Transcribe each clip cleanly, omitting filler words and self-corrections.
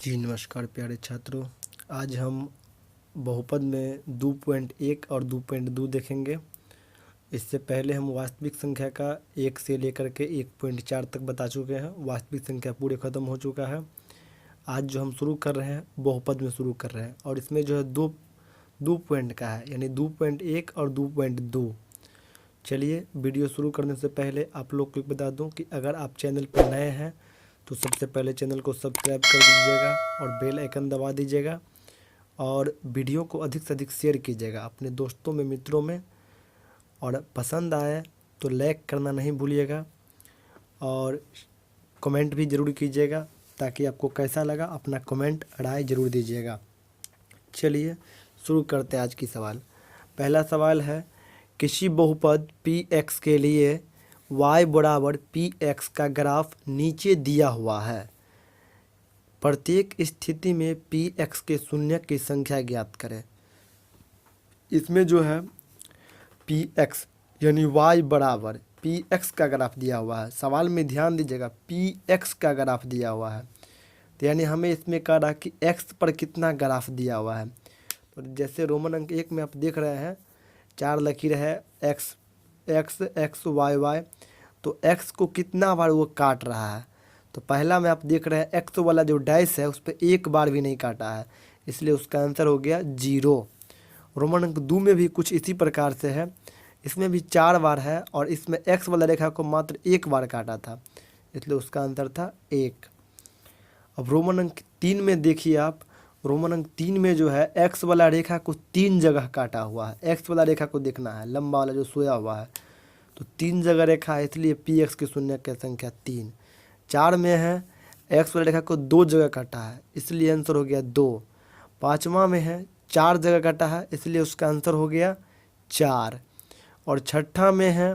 जी नमस्कार प्यारे छात्रों। आज हम बहुपद में 2.1 और 2.2 देखेंगे। इससे पहले हम वास्तविक संख्या का 1 से लेकर के 1.4 तक बता चुके हैं। वास्तविक संख्या पूरे ख़त्म हो चुका है। आज जो हम शुरू कर रहे हैं बहुपद में शुरू कर रहे हैं और इसमें जो है दो पॉइंट का है, यानी 2.1 और 2.2। चलिए वीडियो शुरू करने से पहले आप लोग को बता दूं कि अगर आप चैनल पर नए हैं तो सबसे पहले चैनल को सब्सक्राइब कर दीजिएगा और बेल आइकन दबा दीजिएगा और वीडियो को अधिक से अधिक शेयर कीजिएगा अपने दोस्तों में, मित्रों में। और पसंद आए तो लाइक करना नहीं भूलिएगा और कमेंट भी ज़रूर कीजिएगा ताकि आपको कैसा लगा अपना कमेंट राय ज़रूर दीजिएगा। चलिए शुरू करते हैं आज की सवाल। पहला सवाल है, किसी बहुपद px के लिए y बराबर px का ग्राफ नीचे दिया हुआ है। प्रत्येक स्थिति में px के शून्य की संख्या ज्ञात करें। इसमें जो है px यानी y बराबर px का ग्राफ दिया हुआ है। सवाल में ध्यान दीजिएगा, px का ग्राफ दिया हुआ है तो यानी हमें इसमें कह रहा है कि x पर कितना ग्राफ दिया हुआ है। तो जैसे रोमन अंक 1 में आप देख रहे हैं 4 लकीर है, x x x y y, तो x को कितना बार वो काट रहा है। तो पहला में आप देख रहे हैं x वाला जो डैश है उस पर एक बार भी नहीं काटा है, इसलिए उसका आंसर हो गया 0। रोमन अंक 2 में भी कुछ इसी प्रकार से है, इसमें भी 4 बार है और इसमें x वाला रेखा को मात्र एक बार काटा था, इसलिए उसका आंसर था 1। अब रोमन अंक 3 में देखिए आप, रोमन अंक 3 में जो है x वाला रेखा को 3 जगह काटा हुआ है। x वाला रेखा को देखना है, लंबा वाला जो सोया हुआ है, तो 3 जगह रेखा है, इसलिए px की शून्य की संख्या 3। 4 में है x वाला रेखा को 2 जगह काटा है, इसलिए आंसर हो गया 2। 5वां में है 4 जगह काटा है, इसलिए उसका आंसर हो गया 4। और 6ठा में है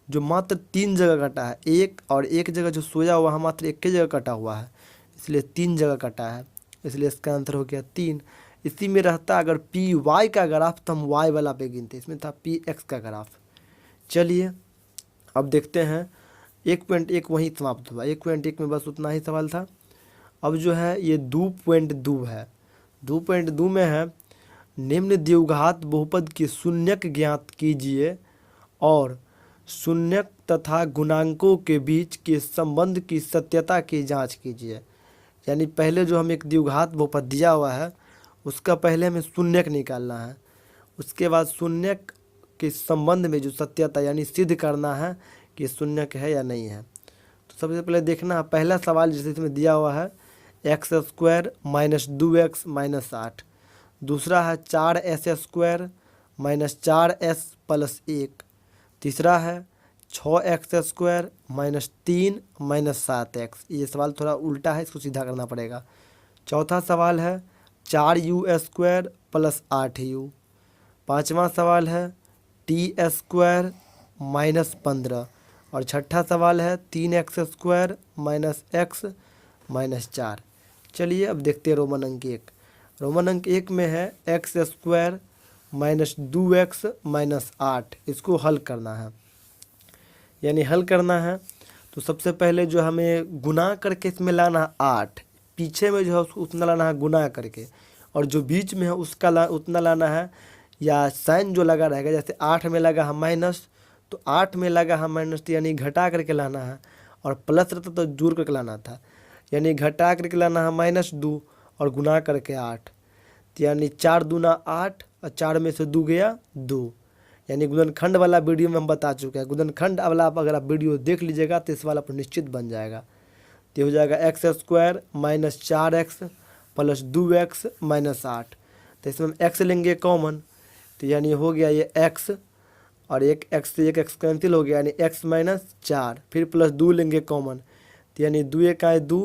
जो मात्र 3 जगह काटा है, एक और एक जगह जो सोया हुआ है मात्र एक ही जगह कटा हुआ है, इसलिए 3 जगह कटा है, इसलिए इसका आंसर हो गया 3। इसी में रहता अगर पी वाई का ग्राफ तो हम वाई वाला पे गिनते, इसमें था पी एक्स का ग्राफ। चलिए अब देखते हैं 1.1 वहीं समाप्त हुआ। 1.1 में बस उतना ही सवाल था। अब जो है ये 2.2 है। 2.2 में है, निम्न द्विघात बहुपद की शून्यक ज्ञात कीजिए और शून्यक तथा गुणांकों के बीच के संबंध की सत्यता की जांच कीजिए। यानी पहले जो हम एक द्विघात बहुपद दिया हुआ है उसका पहले हमें शून्यक निकालना है, उसके बाद शून्यक के संबंध में जो सत्यता यानी सिद्ध करना है कि शून्यक है या नहीं है। तो सबसे पहले देखना है, पहला सवाल जैसे इसमें दिया हुआ है x² माइनस 2x माइनस 8। दूसरा है 4s² माइनस 4s प्लस 1। तीसरा है 6x² माइनस 3 माइनस 7x। ये सवाल थोड़ा उल्टा है, इसको सीधा करना पड़ेगा। चौथा सवाल है 4u² प्लस 8u। 5वां सवाल है t² माइनस 15। और 6ठा सवाल है 3x² माइनस x माइनस 4। चलिए अब देखते हैं रोमन अंक 1। रोमन अंक 1 में है x² माइनस 2x माइनस 8। इसको हल करना है, यानी हल करना है तो सबसे पहले जो हमें गुना करके इसमें लाना है 8, पीछे में जो है उसको उतना लाना है गुना करके, और जो बीच में है उसका उतना लाना है, या साइन जो लगा रहेगा, जैसे 8 में लगा है माइनस तो 8 में लगा है माइनस, तो यानी घटा करके लाना है, और प्लस रहता तो जोड़ करके लाना था, यानी घटा करके लाना है -2 और गुना करके 8, तो यानी 4 दूना 8 और 4 में से 2 गया 2। यानी गुणनखंड वाला वीडियो में हम बता चुके हैं। गुणनखंड वाला अगर आप वीडियो देख लीजिएगा तो इस वाला पर निश्चित बन जाएगा। तो हो जाएगा x² minus 4x plus 2x minus 8। तो इसमें हम x लेंगे कॉमन, तो यानी हो गया ये x, और एक x से एक x कैंसिल हो गया, यानी x माइनस 4, फिर प्लस 2 लेंगे कॉमन, तो यानी 2 एक आए 2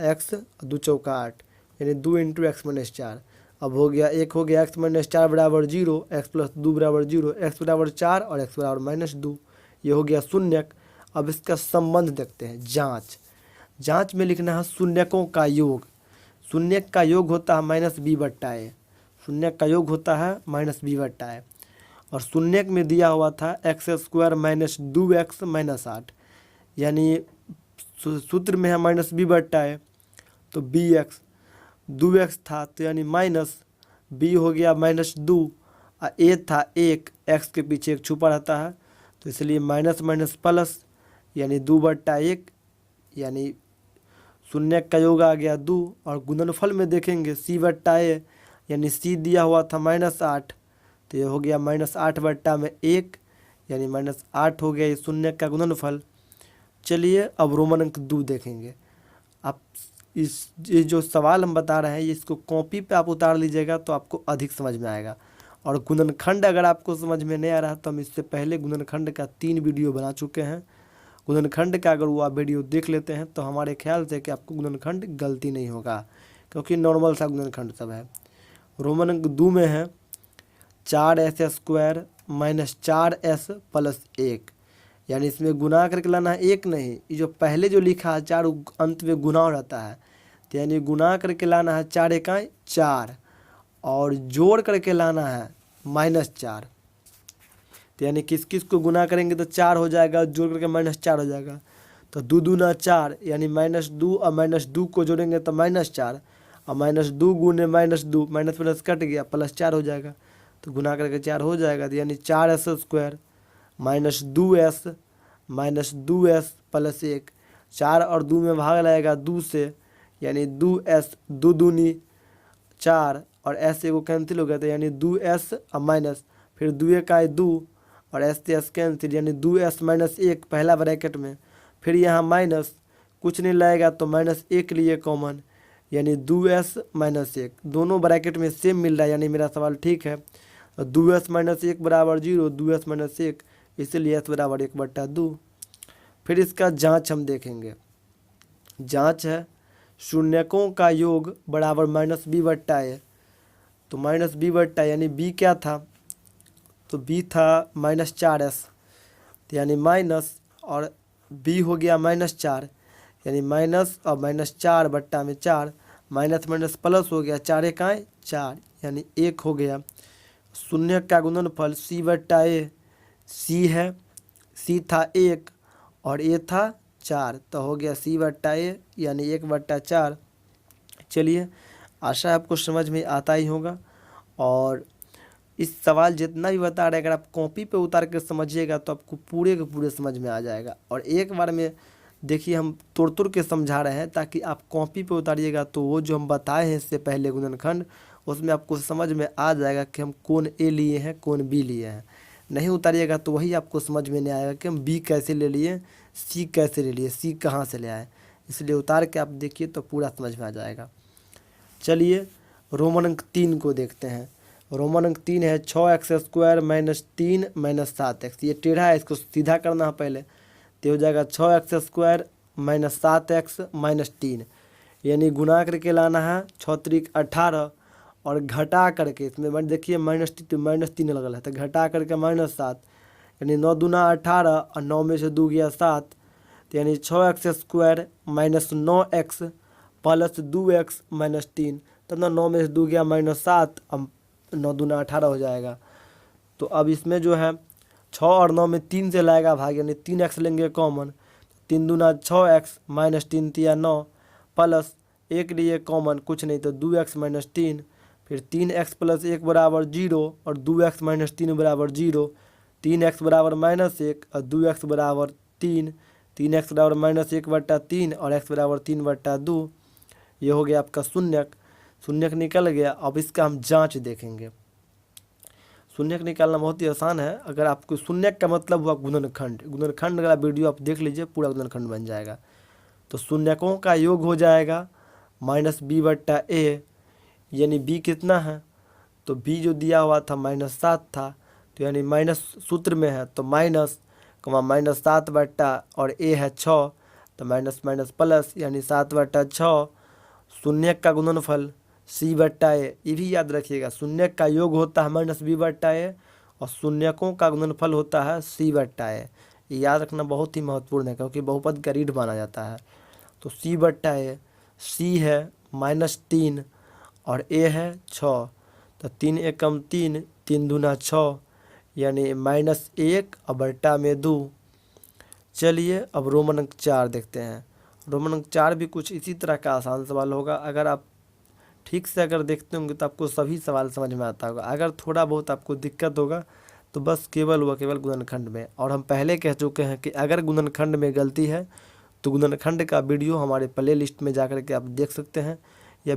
x, 2 चौका 8, यानी 2 × x माइनस 4। अब हो गया एक हो गया x माइनस 4 बराबर 0, x प्लस 2 बराबर 0, x बराबर 4 और x बराबर -2। ये हो गया शून्यक। अब इसका संबंध देखते हैं, जांच। जांच में लिखना है शून्यकों का योग। शून्यक का योग होता है -b/a। शून्यक का योग होता है -b/a, और शून्यक में दिया हुआ था x² माइनस 2x माइनस 8, यानी सूत्र में है -b/a, तो bx 2x था तो यानी माइनस, b हो गया -2, और a था 1, x के पीछे एक छुपा रहता है तो इसलिए माइनस माइनस प्लस, यानी 2/1, यानी शून्य का योग आ गया 2। और गुणनफल में देखेंगे c/a, यानी c दिया हुआ था -8 तो ये हो गया -8/1, यानी -8 हो गया ये शून्य का गुणनफल। चलिए अब रोमन अंक 2 देखेंगे। आप ये जो सवाल हम बता रहे हैं इसको कॉपी पे आप उतार लीजिएगा तो आपको अधिक समझ में आएगा। और गुणनखंड अगर आपको समझ में नहीं आ रहा तो हम इससे पहले गुणनखंड का 3 वीडियो बना चुके हैं। गुणनखंड का अगर वो आप वीडियो देख लेते हैं तो हमारे ख्याल से कि आपको गुणनखंड गलती नहीं होगा, क्योंकि नॉर्मल सा गुणनखंड सब है। रोमन अंक 2 में है 4s² - 4s + 1, यानी इसमें गुना करके लाना है 1 नहीं, ये जो पहले जो लिखा है 4 अंत में गुना रहता है तो यानी गुना करके लाना है 4 इकाई 4, और जोड़ करके लाना है -4। तो यानी किस किस को गुना करेंगे तो 4 हो जाएगा, जोड़ करके -4 हो जाएगा। तो 2 दूना 4, यानी -2 और -2 को जोड़ेंगे तो -4, और -2 गुने -2, माइनस प्लस कट गया, +4 हो जाएगा। तो गुना करके 4 हो जाएगा, तो यानी 4s² -2s + 1, 4 और 2 में भाग लगेगा 2 से, यानी 2s, 2 दूनी 4, और s से वो कैंसिल हो गया था, यानी 2s और माइनस, फिर 2 इकाई 2 और s से s कैंसिल, यानी 2s - 1 पहला ब्रैकेट में, फिर यहाँ माइनस कुछ नहीं लगेगा तो -1 लिए कॉमन, यानी 2s - 1, दोनों ब्रैकेट में सेम मिल रहा है, यानी मेरा सवाल ठीक है। 2s - 1 बराबर 0, 2s - 1, इसलिए s बराबर 1/2। फिर इसका जांच हम देखेंगे। जांच है शून्यकों का योग बराबर -b/a, तो -b/a यानी b क्या था, तो b था -4s, तो यानी माइनस, और b हो गया -4, यानी माइनस और -4/4, माइनस माइनस प्लस हो गया, 4 इकाई 4, यानी 1 हो गया। शून्य का गुणनफल c/a, c है, c था 1 और a था 4, तो हो गया c/a यानी 1/4। चलिए आशा है आपको समझ में आता ही होगा। और इस सवाल जितना भी बता रहे अगर आप कॉपी पे उतार कर समझिएगा तो आपको पूरे के पूरे समझ में आ जाएगा। और एक बार में देखिए हम तोड़ तोड़ के समझा रहे हैं ताकि आप कॉपी पे उतारिएगा तो वो जो हम बताए हैं इससे पहले गुणनखंड, उसमें आपको समझ में आ जाएगा कि हम कौन ए लिए हैं कौन बी लिए हैं। नहीं उतारिएगा तो वही आपको समझ में नहीं आएगा कि हम बी कैसे ले लिए, सी कैसे ले लिए, सी कहाँ से ले आए। इसलिए उतार के आप देखिए तो पूरा समझ में आ जाएगा। चलिए रोमन अंक 3 को देखते हैं। रोमन अंक 3 है 6x² - 3 - 7x। ये टेढ़ा है, इसको सीधा करना है पहले, तो हो जाएगा 6x² - 7x - 3, यानी गुना करके लाना है 6 त्रिक 18, और घटा करके इसमें देखिए -3 अलग है तो घटा करके -7, यानी 9 दूना 18 और 9 में से 2 गया 7, तो यानी 6x² - 9x + 2x - 3, तब ना 9 में से 2 गया -7, अब 9 दूना 18 हो जाएगा। तो अब इसमें जो है 6 और 9 में 3 से लाएगा भाग, यानी 3x लेंगे कॉमन, 3 दूना 6x -3 तिया 9 प्लस 1 लिए कॉमन कुछ नहीं तो 2x - 3, फिर 3x + 1 बराबर 0 और 2x - 3 बराबर 0, 3x बराबर -1 और 2x बराबर 3, 3x बराबर -1/3 और x बराबर 3/2। ये हो गया आपका शून्यक, शून्यक निकल गया। अब इसका हम जांच देखेंगे। शून्यक निकालना बहुत ही आसान है। अगर आपको शून्यक का मतलब हुआ गुणनखंड, गुणनखंड वाला वीडियो आप देख लीजिए, पूरा गुणनखंड बन जाएगा। तो शून्यकों का योग हो जाएगा -b/a, यानी b कितना है, तो b जो दिया हुआ था -7 था, तो यानी माइनस सूत्र में है तो माइनस -7 और a है 6, तो माइनस माइनस प्लस, यानी 7/6। शून्यक का गुणनफल c/a, ये भी याद रखिएगा, शून्यक का योग होता है -b/a और शून्यकों का गुणनफल होता है c/a। ये याद रखना बहुत ही महत्वपूर्ण है क्योंकि बहुपद का रीढ़ माना जाता है। तो c/a, c है -3 और a है 6, तो 3 एकम 3, 3 दूना 6, यानी -1 और बट्टा में 2। चलिए अब रोमन अंक 4 देखते हैं। रोमन अंक 4 भी कुछ इसी तरह का आसान सवाल होगा। अगर आप ठीक से अगर देखते होंगे तो आपको सभी सवाल समझ में आता होगा। अगर थोड़ा बहुत आपको दिक्कत होगा तो बस केवल व केवल गुणनखंड में। और हम पहले कह चुके हैं कि अगर गुणनखंड में गलती है तो गुणनखंड का वीडियो हमारे प्ले लिस्ट में जा कर के आप देख सकते हैं, या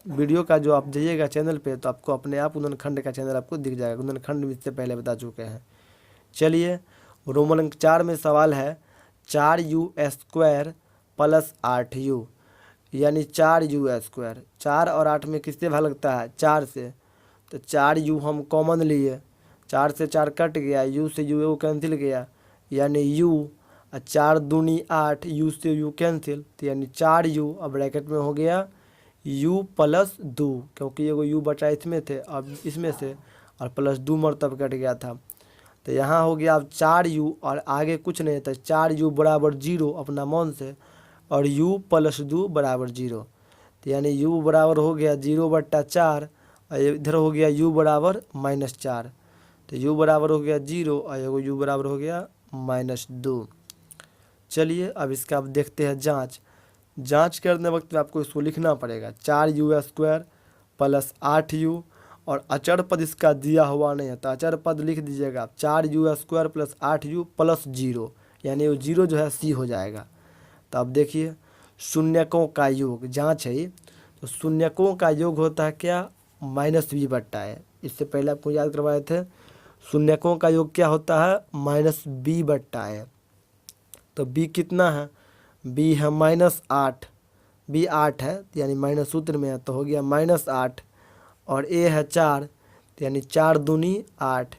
वीडियो का जो आप जाइएगा चैनल पे तो आपको अपने आप गुणनखंड का चैनल आपको दिख जाएगा। गुणनखंड में इससे पहले बता चुके हैं। चलिए, रोमन अंक 4 में सवाल है 4u² प्लस 8u, यानी 4u²। 4 और 8 में किससे भाग लगता है? 4 से। तो 4u हम कॉमन लिए, 4 से 4 कट गया, u से u कैंसिल गया, यानी u। और 4 दूनी 8, u से u कैंसिल, तो यानी 4u। अब ब्रैकेट में हो गया u प्लस 2, क्योंकि एगो u बचा इसमें थे, अब इसमें से, और प्लस 2 मरतब कट गया था। तो यहाँ हो गया अब 4u और आगे कुछ नहीं था, 4u बराबर 0 अपना मन से, और u प्लस 2 बराबर 0। तो यानी u बराबर हो गया 0/4, और इधर हो गया u बराबर -4। तो u बराबर हो गया 0 और एगो u बराबर हो गया -2। चलिए, अब इसका अब देखते हैं जांच करने वक्त में आपको इसको लिखना पड़ेगा 4u² प्लस 8u, और अचर पद इसका दिया हुआ नहीं है तो अचर पद लिख दीजिएगा आप 4u² प्लस 8u प्लस 0, यानी वो 0 जो है c हो जाएगा। तो अब देखिए, शून्यकों का योग जांच है, तो शून्यकों का योग होता है क्या? -b/a। इससे पहले आपको याद करवाए थे, शून्यकों का योग क्या होता है? -b/a। तो b कितना है? b है -8, b 8 है, यानी माइनस सूत्र में है, तो हो गया -8, और a है 4, तो यानी 4 दूनी 8,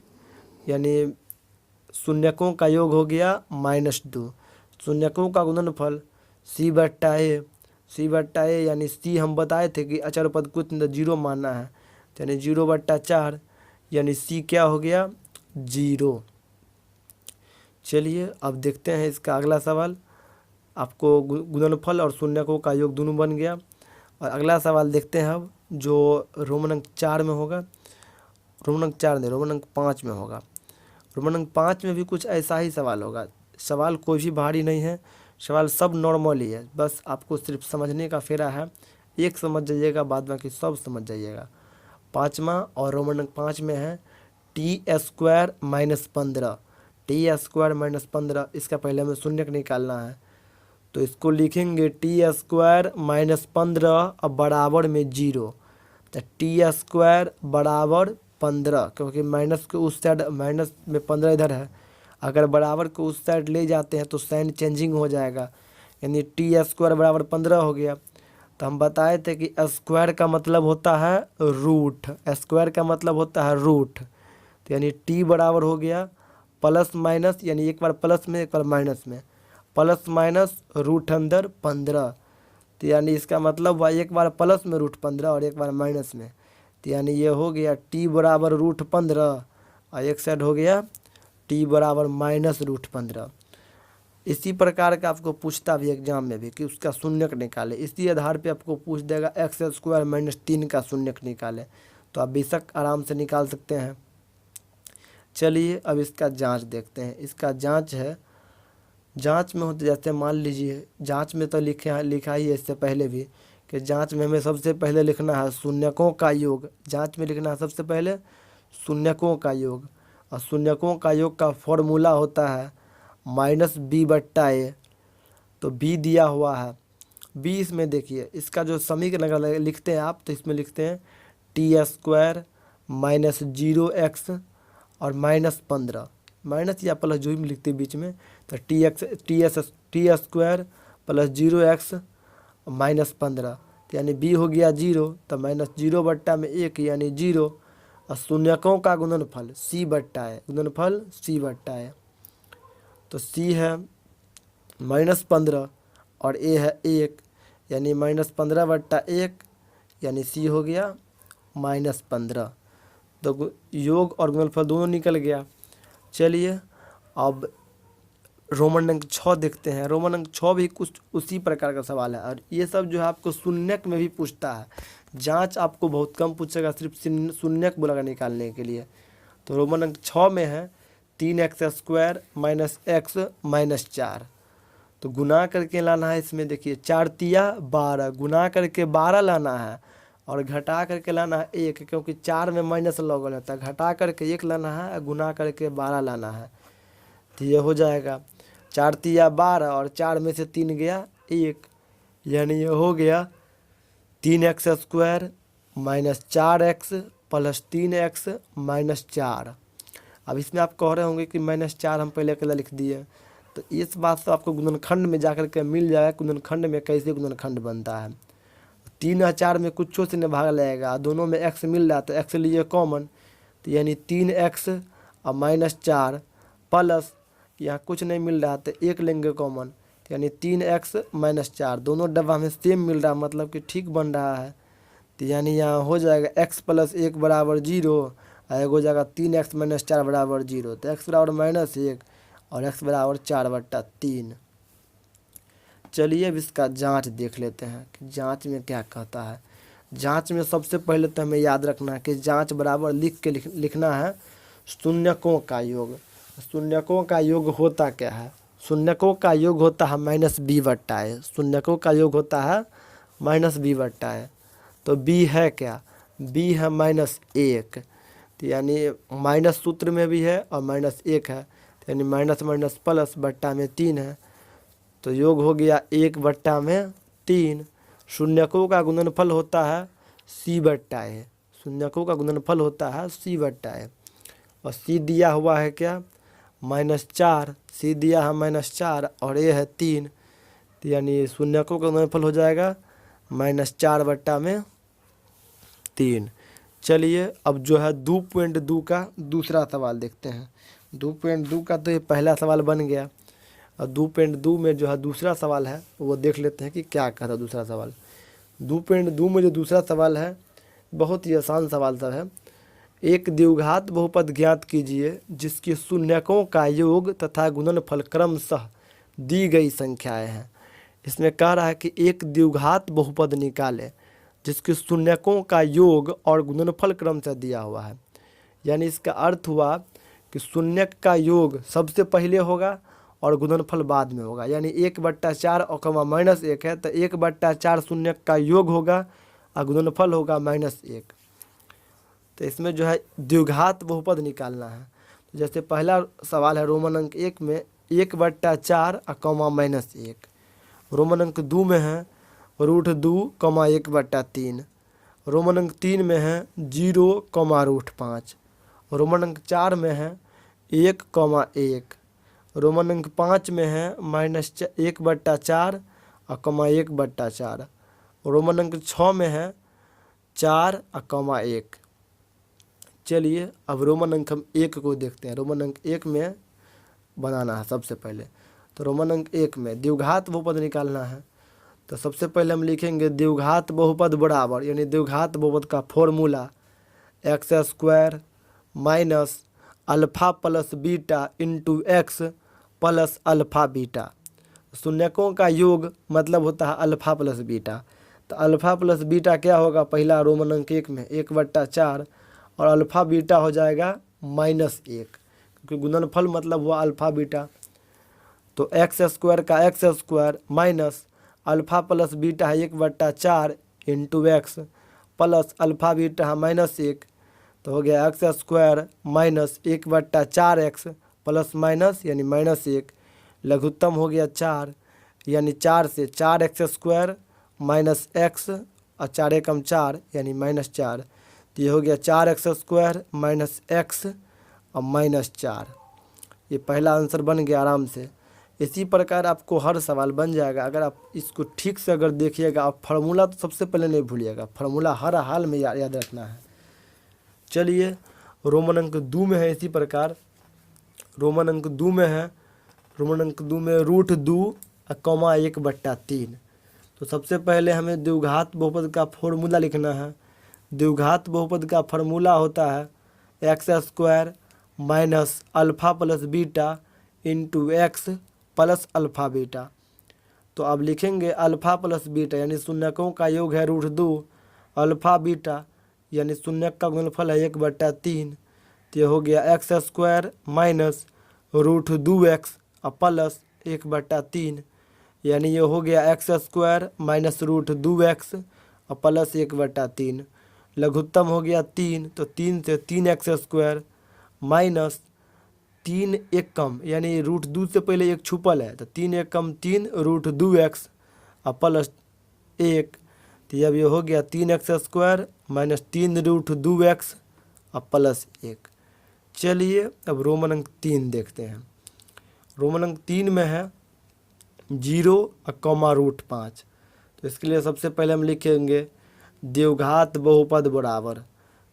यानी शून्यकों का योग हो गया -2। शून्यकों का गुणनफल c/a, यानी c हम बताए थे कि अचर पद को 0 मानना है, यानी 0/4, यानी c क्या हो गया? 0। चलिए, अब देखते हैं इसका अगला सवाल। आपको गुणनफल और शून्यकों का योग दोनों बन गया। और अगला सवाल देखते हैं अब, जो रोमन अंक 4 में होगा। रोमन अंक 4 नहीं, रोमन अंक 5 में होगा। रोमन अंक 5 में भी कुछ ऐसा ही सवाल होगा। सवाल कोई भी भारी नहीं है, सवाल सब नॉर्मल ही है, बस आपको सिर्फ समझने का फेरा है। एक समझ जाइएगा, बाद बाकी सब समझ जाइएगा। 5वां और रोमन अंक 5 में है t² -15। t² -15, इसका पहले हमें शून्यक निकालना है, तो इसको लिखेंगे t² -15 अब बराबर में 0। तो t² बराबर 15, क्योंकि माइनस के उस साइड माइनस में 15 इधर है, अगर बराबर को उस साइड ले जाते हैं तो साइन चेंजिंग हो जाएगा, यानी t² बराबर 15 हो गया। तो हम बताए थे कि स्क्वायर का मतलब होता है रूट, स्क्वायर का मतलब होता है रूट। तो यानी t बराबर हो गया प्लस माइनस, यानी एक बार प्लस में एक बार माइनस में, प्लस माइनस रूट अंदर 15। तो यानी इसका मतलब हुआ एक बार प्लस में √15 और एक बार माइनस में। तो यानी ये हो गया t बराबर √15 और एक साइड हो गया t बराबर -√15। इसी प्रकार का आपको पूछता भी एग्जाम में भी कि उसका शून्यक निकाले। इसी आधार पे आपको पूछ देगा x² -3 का शून्यक निकाले, तो आप बेशक आराम से निकाल सकते हैं। चलिए, अब इसका जांच देखते हैं। इसका जांच है, जांच में होते जैसे मान लीजिए, जांच में तो लिखा ही है इससे पहले भी कि जांच में हमें सबसे पहले लिखना है शून्यकों का योग। जांच में लिखना है सबसे पहले शून्यकों का योग, और शून्यकों का योग का फॉर्मूला होता है -b/a। तो b दिया हुआ है, b इसमें देखिए, इसका जो समीकरण अगर लिखते हैं आप तो इसमें लिखते हैं t² -0x और -15, माइनस या प्लस जो भी लिखते हैं बीच में। तो t² प्लस 0x -15, तो यानी b हो गया 0, तो -0/1 यानी 0, और शून्यकों का गुणनफल c/a, गुणनफल c/a। तो c है -15 और a है 1, यानी -15/1, यानी c हो गया -15। तो योग और गुणनफल दोनों निकल गया। चलिए, अब रोमन अंक 6 देखते हैं। रोमन अंक 6 भी कुछ उसी प्रकार का सवाल है, और ये सब जो है आपको शून्यक में भी पूछता है। जांच आपको बहुत कम पूछेगा, सिर्फ शून्यक बोलेगा निकालने के लिए। तो रोमन अंक 6 में है 3x² -x -4। तो गुना करके लाना है। इसमें देखिए 4 तिया 12, गुना करके 12 लाना है और घटा करके लाना है 1, क्योंकि 4 में माइनस लगल है तो घटा करके 1 लाना है और गुना करके 12 लाना है। तो ये हो जाएगा 4 तिया 12 और 4 में से 3 गया 1, यानी ये हो गया 3x square minus 4x plus 3x minus 4। अब इसमें आप कह रहे होंगे कि -4 हम पहले अकेला लिख दिए, तो इस बात से आपको गुणनखंड में जाकर के मिल जाएगा गुणनखंड में कैसे गुणनखंड बनता है। 3 और 4 में कुछों से नहीं भाग लगेगा, दोनों में x मिल रहा है तो x लिए कॉमन, तो यानी 3x और -4 प्लस यहाँ कुछ नहीं मिल रहा तो 1 लेंगे कॉमन, तो यानी 3x -4, दोनों डब्बा में सेम मिल रहा है, मतलब कि ठीक बन रहा है। तो यानी यहाँ हो जाएगा x + 1 बराबर 0 और एक हो जाएगा 3x - 4 बराबर 0, तो x बराबर -1 और x बराबर 4/3। चलिए अब इसका जांच देख लेते हैं कि जांच में क्या कहता है। जांच में सबसे पहले तो हमें याद रखना है कि जांच बराबर लिखना है शून्यकों का योग। शून्यकों का योग होता क्या है? शून्यकों का योग होता है -b/a। शून्यकों का योग होता है -b/a। तो b है क्या? b है -1, तो यानी माइनस सूत्र में भी है और -1 है, तो यानी माइनस माइनस प्लस बट्टा में 3 है, तो योग हो गया 1/3। शून्यकों का गुणनफल होता है c/a। शून्यकों का गुणनफल होता है c/a और c दिया हुआ है क्या? -4। c दिया है -4 और a है 3, तो यानी शून्यकों का गुणनफल हो जाएगा -4/3। चलिए अब जो है 2.2 का दूसरा सवाल देखते हैं। 2.2 का तो ये पहला सवाल बन गया और 2.2 में जो है दूसरा सवाल है वो देख लेते हैं कि क्या कहता है दूसरा सवाल। 2.2 में जो दूसरा सवाल है बहुत ही आसान सवाल सब है। एक द्विघात बहुपद ज्ञात कीजिए जिसकी शून्यकों का योग तथा गुणनफल क्रमशः दी गई संख्याएं हैं। इसमें कह रहा है कि एक द्विघात बहुपद निकालें जिसके शून्यकों का योग और गुणनफल क्रमशः दिया हुआ है। यानी इसका अर्थ हुआ कि शून्यक का योग सबसे पहले होगा और गुणनफल बाद में होगा। यानी 1/4 और -1 है तो 1/4 शून्यक का योग होगा और गुणनफल होगा -1। तो इसमें जो है द्विघात बहुपद निकालना है। तो जैसे पहला सवाल है रोमन अंक 1 में 1/4 और -1। रोमन अंक 2 में है √2, 1/3। रोमन अंक 3 में है 0, √5। रोमन अंक 4 में है 1, 1। रोमन अंक 5 में है -1/4 और 1/4। रोमन अंक 6 में है 4 और 1। चलिए अब रोमन अंक हम 1 को देखते हैं। रोमन अंक 1 में बनाना है सबसे पहले। तो रोमन अंक 1 में द्विघात बहुपद निकालना है। तो सबसे पहले हम लिखेंगे द्विघात बहुपद बराबर, यानी द्विघात बहुपद का formula x² minus alpha plus beta into x plus alpha beta. शून्यकों का योग मतलब होता है अल्फ़ा प्लस बीटा। तो अल्फ़ा प्लस बीटा क्या होगा? पहला रोमन अंक 1 में 1/4 और अल्फ़ा बीटा हो जाएगा -1, क्योंकि गुणनफल मतलब हुआ अल्फ़ा बीटा। तो x² का x² minus alpha plus beta है 1/4 into x plus alpha beta है -1, तो हो गया x² minus 1/4x plus minus यानी -1, लघुत्तम हो गया 4, यानी 4 से 4x² माइनस x और 4 एकम 4 यानी -4, तो ये हो गया 4x² माइनस x और -4। ये पहला आंसर बन गया आराम से। इसी प्रकार आपको हर सवाल बन जाएगा अगर आप इसको ठीक से अगर देखिएगा। आप फार्मूला तो सबसे पहले नहीं भूलिएगा, फार्मूला हर हाल में याद रखना है। चलिए रोमन अंक 2 में है इसी प्रकार। रोमन अंक 2 में है √2 और 1/3। तो सबसे पहले हमें द्विघात बहुपद का फॉर्मूला लिखना है। द्विघात बहुपद का फार्मूला होता है x² minus alpha plus beta into x plus alpha beta. तो अब लिखेंगे अल्फ़ा प्लस बीटा यानी शून्यकों का योग है √2, अल्फ़ा बीटा यानी शून्यक का गुणनफल है 1/3, तो ये हो गया x² माइनस √2x और प्लस 1/3, यानी ये हो गया x square minus root 2x और प्लस 1/3। लघुत्तम हो गया 3, तो 3 से 3x स्क्वायर माइनस 3 एक कम, यानी रूट 2 से पहले एक छुपल है, तो 3 एक कम 3 रूट 2x और प्लस 1। तो अब ये हो गया 3x square minus 3 root 2x और प्लस 1। चलिए अब रोमन अंक 3 देखते हैं। रोमन अंक 3 में है 0 और रूट 5। तो इसके लिए सबसे पहले हम लिखेंगे द्विघात बहुपद बराबर।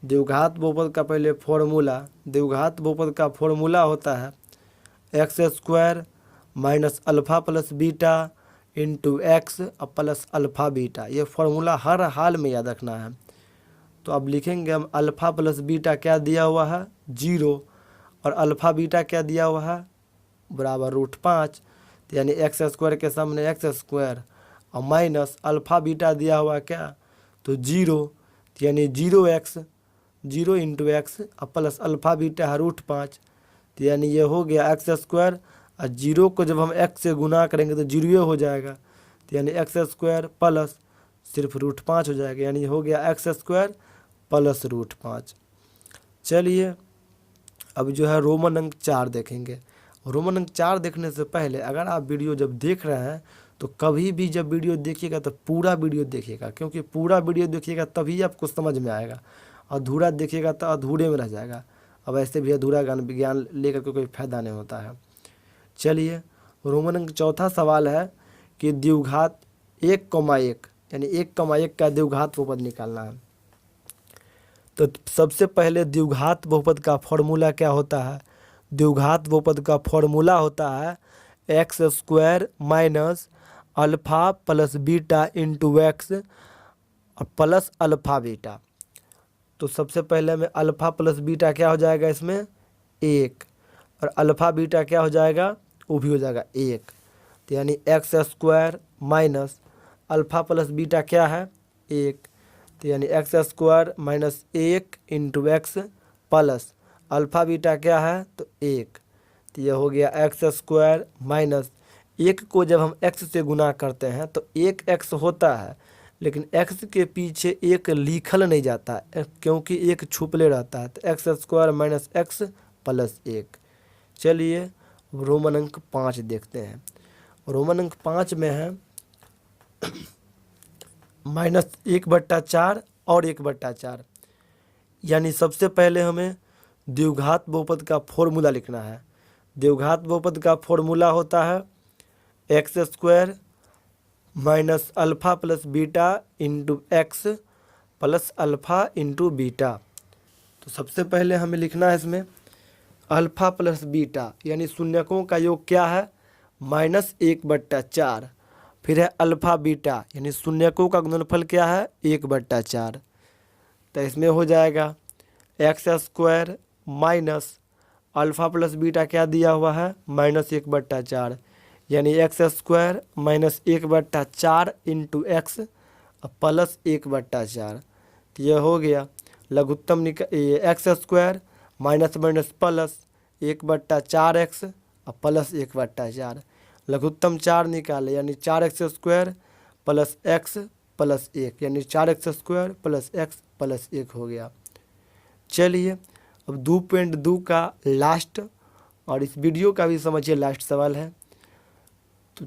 द्विघात बहुपद का पहले फॉर्मूला, द्विघात बहुपद का फॉर्मूला होता है x square minus alpha plus beta into x plus alpha beta. ये फॉर्मूला हर हाल में याद रखना है। तो अब लिखेंगे हम अल्फ़ा प्लस बीटा क्या दिया हुआ है 0 और अल्फ़ा बीटा क्या दिया हुआ है बराबर रूट 5। तो यानी एक्स स्क्वायर के सामने एक्स स्क्वायर और माइनस अल्फ़ा बीटा दिया हुआ क्या तो 0, तो यानी 0x 0 इंटू एक्स और प्लस अल्फ़ा बीटा है रूट 5। तो यानी ये हो गया एक्स स्क्वायर और 0 को जब हम x से गुना करेंगे तो 0 हो जाएगा। तो यानी एक्स स्क्वायर प्लस सिर्फ रूट 5 हो जाएगा, यानी हो गया एक्स स्क्वायर प्लस रूट 5। चलिए अब जो है रोमन अंक 4 देखेंगे। रोमन अंक 4 देखने से पहले अगर आप वीडियो जब देख रहे हैं तो कभी भी जब वीडियो देखिएगा तो पूरा वीडियो देखिएगा, क्योंकि पूरा वीडियो देखिएगा तभी आपको समझ में आएगा। अधूरा देखिएगा तो अधूरे में रह जाएगा। अब ऐसे भी अधूरा ज्ञान लेकर के कोई फायदा नहीं होता है। चलिए रोमन अंक चौथा सवाल है कि द्विघात 1,1 यानी 1,1 का द्विघात बहुपद निकालना है। तो सबसे पहले द्विघात बहुपद का फॉर्मूला क्या होता है? द्विघात बहुपद का फॉर्मूला होता है x square minus alpha plus beta into x plus alpha beta. तो सबसे पहले में अल्फ़ा प्लस बीटा क्या हो जाएगा इसमें 1 और अल्फ़ा बीटा क्या हो जाएगा वो भी हो जाएगा 1। तो यानी x square minus alpha plus beta क्या है 1। तो यानी x square minus 1 into x plus alpha beta क्या है तो 1। तो यह हो गया एक्स स्क्वायर माइनस 1 को जब हम x से गुना करते हैं तो 1x होता है, लेकिन x के पीछे 1 लिखल नहीं जाता है क्योंकि 1 छुपले रहता है। तो x square minus x plus 1। चलिए रोमन अंक 5 देखते हैं। रोमन अंक 5 में है माइनस 1/4 और 1/4। यानी सबसे पहले हमें द्विघात बहुपद का फॉर्मूला लिखना है। द्विघात बहुपद का फॉर्मूला होता है x square minus alpha plus beta into x plus alpha into beta. तो सबसे पहले हमें लिखना है इसमें अल्फ़ा प्लस बीटा, यानी शून्यकों का योग क्या है -1/4। फिर है अल्फ़ा बीटा, यानी शून्यकों का गुणनफल क्या है 1/4। तो इसमें हो जाएगा x square minus alpha plus beta क्या दिया हुआ है -1/4, यानी x square minus 1/4 into x plus 1/4। तो यह हो गया लघुत्तम x square minus minus plus 1/4x plus 1/4। लघुत्तम 4 निकाले यानी 4x square plus x plus 1, यानी 4x square plus x plus 1 हो गया। चलिए अब 2.2 का लास्ट और इस वीडियो का भी समझिए लास्ट सवाल है। तो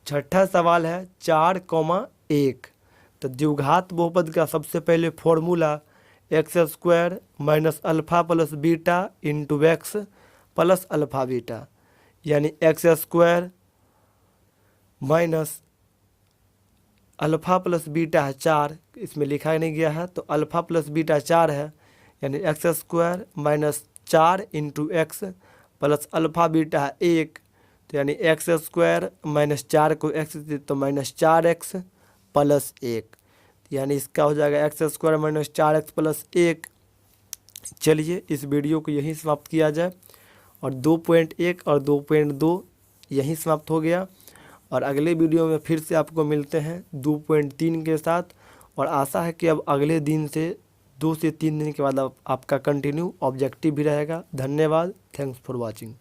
छठा सवाल है 4,1। तो द्विघात बहुपद का सबसे पहले formula x square minus alpha plus beta into x plus alpha beta, यानी x square minus alpha plus beta है 4, इसमें लिखा नहीं गया है तो अल्फ़ा प्लस बीटा 4 है, यानी x square minus 4 into x plus alpha beta है 1। तो यानी एक्स स्क्वायर माइनस 4 को एक्स से तो माइनस 4x प्लस 1, यानी इसका हो जाएगा x square minus 4x plus 1। चलिए इस वीडियो को यहीं समाप्त किया जाए और 2.1 और 2.2 यहीं समाप्त हो गया। और अगले वीडियो में फिर से आपको मिलते हैं 2.3 के साथ, और आशा है कि अब अगले दिन से 2 से 3 दिन के बाद आपका कंटिन्यू ऑब्जेक्टिव भी रहेगा। धन्यवाद, थैंक्स फॉर वॉचिंग।